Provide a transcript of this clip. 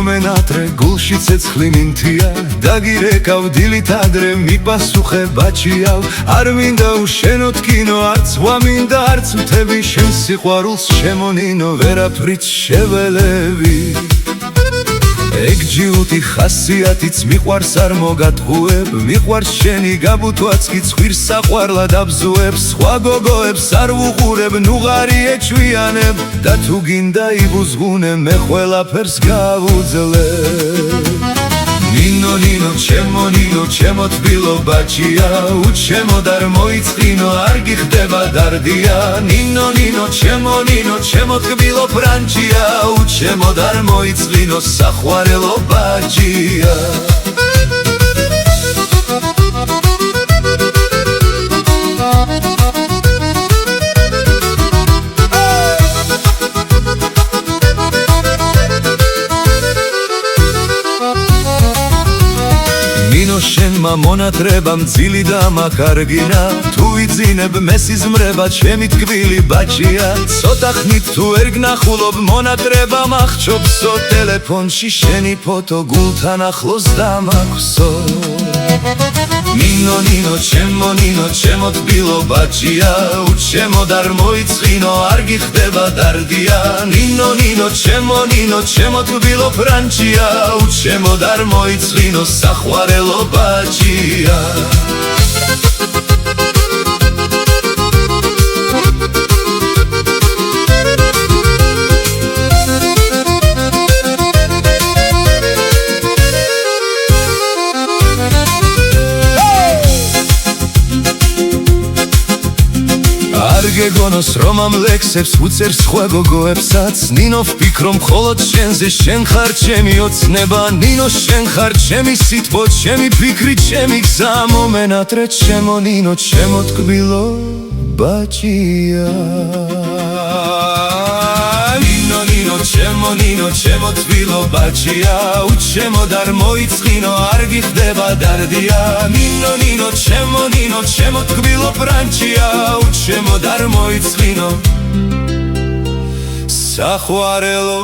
მომენატრე გულში ცეცხლი მინთია დაგირეკავ დილით ადრე მიპასუხე ბაჭიავ არ მინდა უშენოთ კინო არც ვამინდა არც მთები შენ სიყვარულს შემონინო ვერაფრით შეველები ეგ ჯიუტი ხასიათიც მიყვარს არ მოგატყუებ მიყვარს შენი გაბუთვაც კი ცხვირს საყვარლად აბზუებს სხვა გოგოებს არ ვუყურებ ნუღარი ეჩვიანებ და თუ გინდა იბუზღუნე მე ყველაფერს გავუძლებ ნინო ნინო ჩემო თბილო ბაჭია უჩემო და არ მოიწყინო არ გიხდება დარდია ნინო ნინო ჩემო თბილო ფრანჭია უჩემო და არ მოიწყინო საყვარელო ბაჭია შენმა მონატრებამ ძილი და მაკარგინა თუ იძინებ მესიზმრება ჩემი თქმილი ბაჭია ცოტა ხნით თუ ვერ გნახულობ მონატრება მახჩობსო ტელეფონში შენი ფოტო გულთან ახლოს დამაქვსო ნინო ჩემო თბილო ბაჭია უჩემო და არ მოიწყინო არ გიხდება დარდია ნინო ჩემო თბილო ფრანჭია უჩემო და არ მოიწყინო საყვარელო ბაჭია გეგონოს რომ ამ ლექსებს უწერს სხვა გოგოებსაც ნინო ვფიქრო მხოლოდ შენზე შენ ხარ ჩემი ოცნება ნინო შენ ხარ ჩემი სიტყვა ჩემი ფიქრი ჩემი გზა მომენატრე ჩემო ნინო ჩემო თკბილო ბაჭია ნინო ჩემო თბილო ბაჭია უჩემო და არ მოიწყინო არ გიხდება დარდია ნინო ჩემო თბილო ფრანჭია უჩემო და არ მოიწყინო საყვარელო